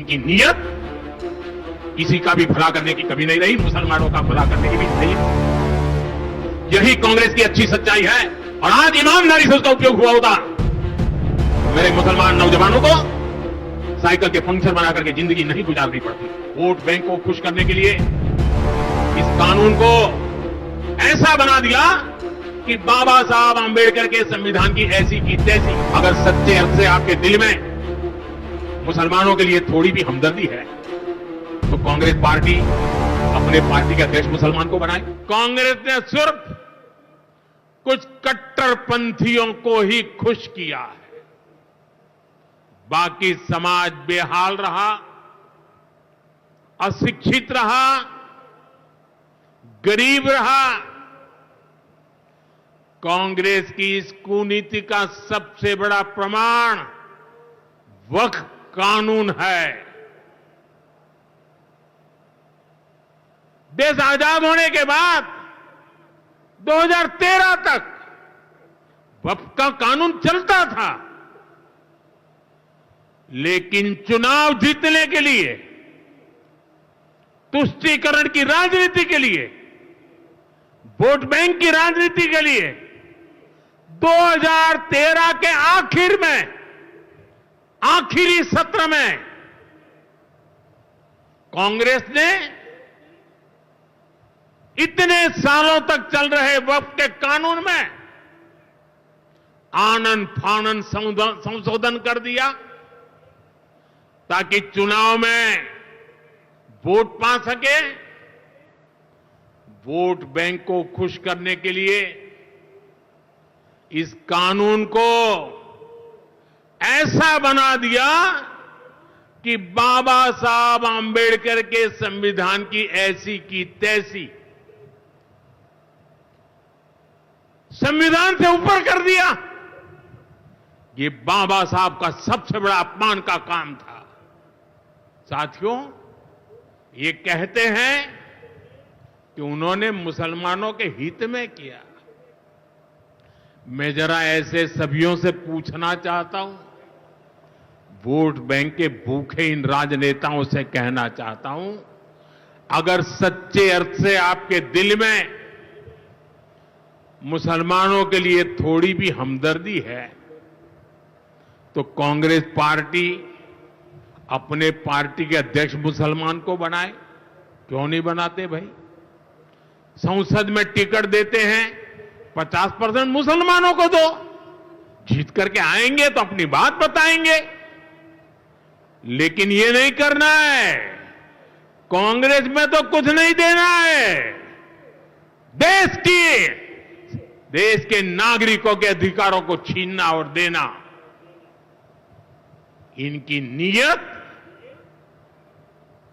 इनकी नीयत किसी का भी भला करने की कभी नहीं रही, मुसलमानों का भला करने की भी नहीं रही। यही कांग्रेस की अच्छी सच्चाई है और आज ईमानदारी से उसका उपयोग हुआ होता मेरे मुसलमान नौजवानों को साइकिल के पंक्चर बना करके जिंदगी नहीं गुजारनी पड़ती। वोट बैंक को खुश करने के लिए इस कानून को ऐसा बना दिया कि बाबा साहब आंबेडकर के संविधान की ऐसी की तैसी। अगर सच्चे अर्थ से आपके दिल में मुसलमानों के लिए थोड़ी भी हमदर्दी है तो कांग्रेस पार्टी अपने पार्टी के अध्यक्ष मुसलमान को बनाए। कांग्रेस ने सिर्फ कुछ कट्टरपंथियों को ही खुश किया है, बाकी समाज बेहाल रहा, अशिक्षित रहा, गरीब रहा। कांग्रेस की इस कुनीति का सबसे बड़ा प्रमाण वक्फ कानून है। देश आजाद होने के बाद 2013 तक वक्फ का कानून चलता था, लेकिन चुनाव जीतने के लिए, तुष्टीकरण की राजनीति के लिए, वोट बैंक की राजनीति के लिए 2013 के आखिर में, आखिरी सत्र में कांग्रेस ने इतने सालों तक चल रहे वक्फ के कानून में आनन फानन संशोधन कर दिया ताकि चुनाव में वोट पा सके। वोट बैंक को खुश करने के लिए इस कानून को ऐसा बना दिया कि बाबा साहब आंबेडकर के संविधान की ऐसी की तैसी, संविधान से ऊपर कर दिया। ये बाबा साहब का सबसे बड़ा अपमान का काम था। साथियों, ये कहते हैं कि उन्होंने मुसलमानों के हित में किया। मैं जरा ऐसे सभियों से पूछना चाहता हूं, वोट बैंक के भूखे इन राजनेताओं से कहना चाहता हूं, अगर सच्चे अर्थ से आपके दिल में मुसलमानों के लिए थोड़ी भी हमदर्दी है तो कांग्रेस पार्टी अपने पार्टी के अध्यक्ष मुसलमान को बनाए। क्यों नहीं बनाते भाई? संसद में टिकट देते हैं, 50% मुसलमानों को दो, जीत करके आएंगे तो अपनी बात बताएंगे। लेकिन ये नहीं करना है। कांग्रेस में तो कुछ नहीं देना है। देश के नागरिकों के अधिकारों को छीनना और देना, इनकी नीयत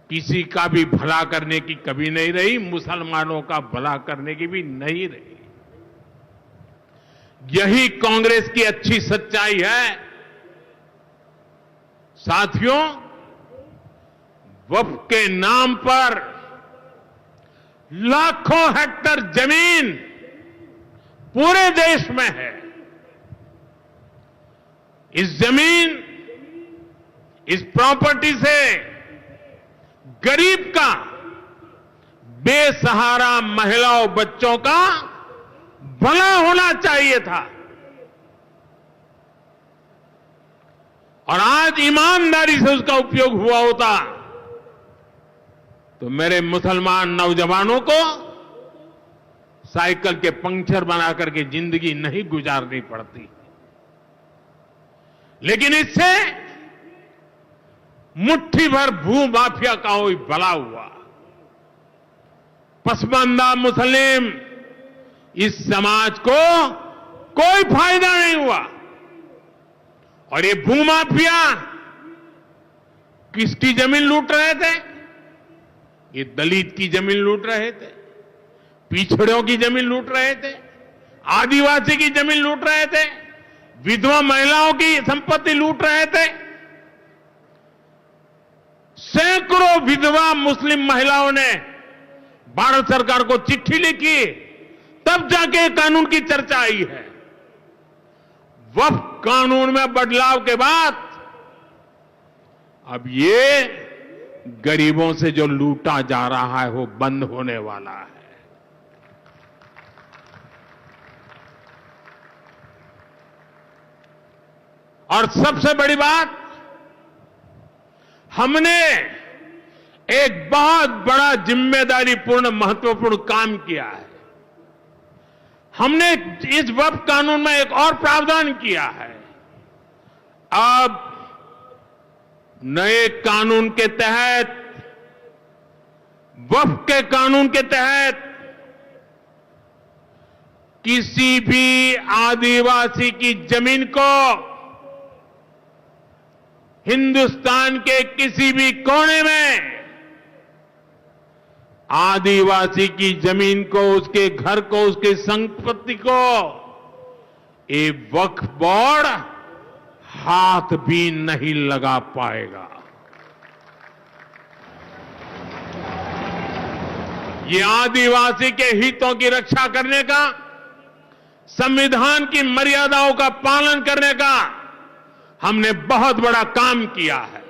किसी का भी भला करने की कभी नहीं रही, मुसलमानों का भला करने की भी नहीं रही। यही कांग्रेस की अच्छी सच्चाई है। साथियों, वक्फ के नाम पर लाखों हेक्टेयर जमीन पूरे देश में है। इस जमीन, इस प्रॉपर्टी से गरीब का, बेसहारा महिलाओं बच्चों का भला होना चाहिए था। और आज ईमानदारी से उसका उपयोग हुआ होता तो मेरे मुसलमान नौजवानों को साइकिल के पंक्चर बना करके जिंदगी नहीं गुजारनी पड़ती। लेकिन इससे मुट्ठी भर भू माफिया का ही भला हुआ। पसमानदा मुस्लिम इस समाज को कोई फायदा नहीं हुआ। और ये भूमाफिया किसकी जमीन लूट रहे थे? ये दलित की जमीन लूट रहे थे, पिछड़ों की जमीन लूट रहे थे, आदिवासी की जमीन लूट रहे थे, विधवा महिलाओं की संपत्ति लूट रहे थे। सैकड़ों विधवा मुस्लिम महिलाओं ने भारत सरकार को चिट्ठी लिखी, तब जाके कानून की चर्चा आई है। वक्फ कानून में बदलाव के बाद अब ये गरीबों से जो लूटा जा रहा है वो बंद होने वाला है। और सबसे बड़ी बात, हमने एक बहुत बड़ा जिम्मेदारीपूर्ण महत्वपूर्ण काम किया है। हमने इस वक्फ कानून में एक और प्रावधान किया है। अब नए कानून के तहत, वक्फ के कानून के तहत, किसी भी आदिवासी की जमीन को हिंदुस्तान के किसी भी कोने में आदिवासी की जमीन को, उसके घर को, उसकी संपत्ति को ये वक्फ बोर्ड हाथ भी नहीं लगा पाएगा। ये आदिवासी के हितों की रक्षा करने का, संविधान की मर्यादाओं का पालन करने का हमने बहुत बड़ा काम किया है।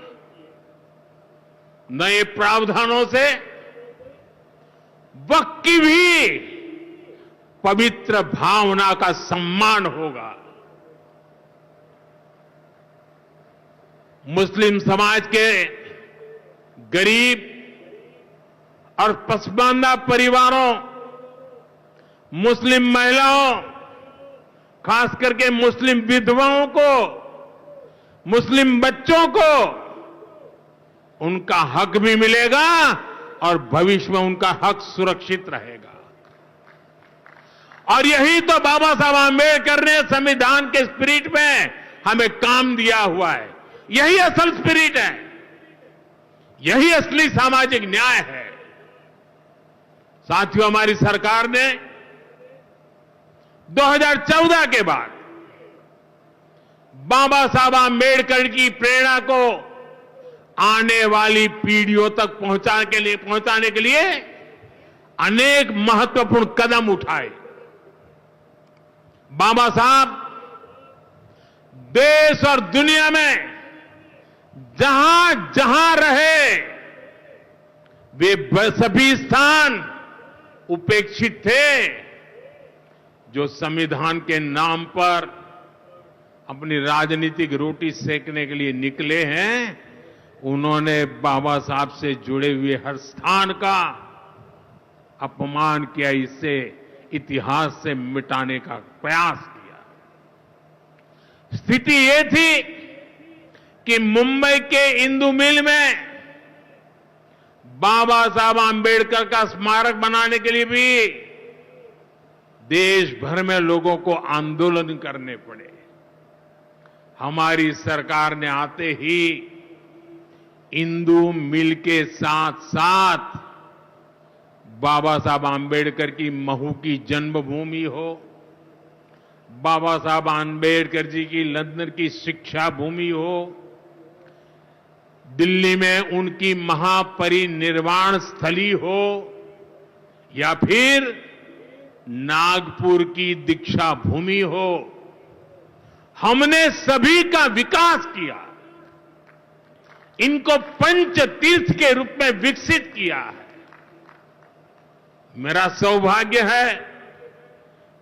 नए प्रावधानों से वक्फ की भी पवित्र भावना का सम्मान होगा। मुस्लिम समाज के गरीब और पसमानदा परिवारों, मुस्लिम महिलाओं, खास करके मुस्लिम विधवाओं को, मुस्लिम बच्चों को उनका हक भी मिलेगा और भविष्य में उनका हक सुरक्षित रहेगा। और यही तो बाबा साहब आंबेडकर ने संविधान के स्पिरिट में हमें काम दिया हुआ है। यही असल स्पिरिट है, यही असली सामाजिक न्याय है। साथियों, हमारी सरकार ने 2014 के बाद बाबा साहब आंबेडकर की प्रेरणा को आने वाली पीढ़ियों तक पहुंचाने के लिए अनेक महत्वपूर्ण कदम उठाए। बाबा साहब देश और दुनिया में जहां जहां रहे, वे सभी स्थान उपेक्षित थे। जो संविधान के नाम पर अपनी राजनीतिक रोटी सेकने के लिए निकले हैं, उन्होंने बाबा साहब से जुड़े हुए हर स्थान का अपमान किया, इससे इतिहास से मिटाने का प्रयास किया। स्थिति ये थी कि मुंबई के इंदु मिल में बाबा साहब आंबेडकर का स्मारक बनाने के लिए भी देश भर में लोगों को आंदोलन करने पड़े। हमारी सरकार ने आते ही इंदु मिल के साथ साथ बाबा साहब आंबेडकर की महू की जन्मभूमि हो, बाबा साहब आंबेडकर जी की लंदन की शिक्षा भूमि हो, दिल्ली में उनकी महापरिनिर्वाण स्थली हो, या फिर नागपुर की दीक्षा भूमि हो, हमने सभी का विकास किया। इनको पंच तीर्थ के रूप में विकसित किया है। मेरा सौभाग्य है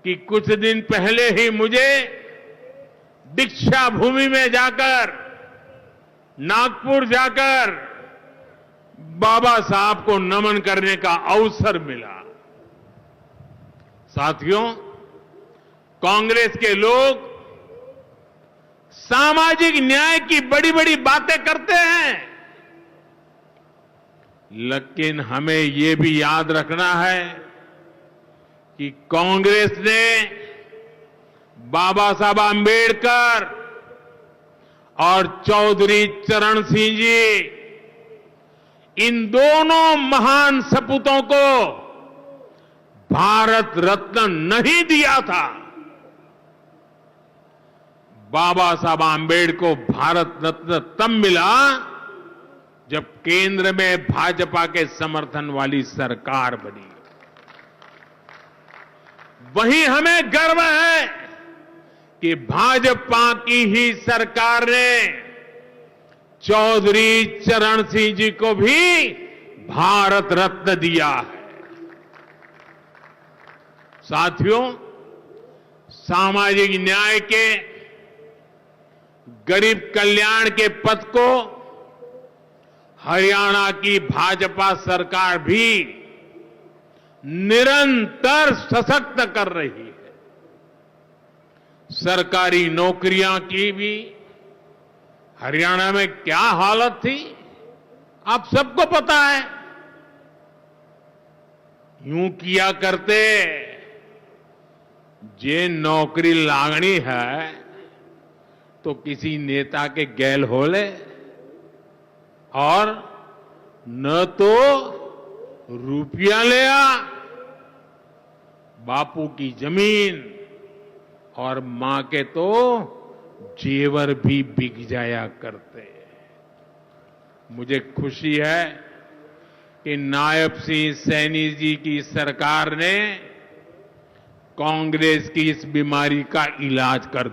कि कुछ दिन पहले ही मुझे दीक्षा भूमि में जाकर, नागपुर जाकर बाबा साहब को नमन करने का अवसर मिला। साथियों, कांग्रेस के लोग सामाजिक न्याय की बड़ी बड़ी बातें करते हैं, लेकिन हमें ये भी याद रखना है कि कांग्रेस ने बाबा साहब आंबेडकर और चौधरी चरण सिंह जी, इन दोनों महान सपूतों को भारत रत्न नहीं दिया था। बाबा साहब आंबेडकर को भारत रत्न तब मिला जब केंद्र में भाजपा के समर्थन वाली सरकार बनी। वहीं हमें गर्व है कि भाजपा की ही सरकार ने चौधरी चरण सिंह जी को भी भारत रत्न दिया है। साथियों, सामाजिक न्याय के, गरीब कल्याण के पथ को हरियाणा की भाजपा सरकार भी निरंतर सशक्त कर रही है। सरकारी नौकरियां की भी हरियाणा में क्या हालत थी, आप सबको पता है। यूं किया करते, जे नौकरी लागनी है तो किसी नेता के गैल हो ले, और न तो रुपया ले आ, बापू की जमीन और मां के तो जेवर भी बिक जाया करते। मुझे खुशी है कि नायब सिंह सैनी जी की सरकार ने कांग्रेस की इस बीमारी का इलाज कर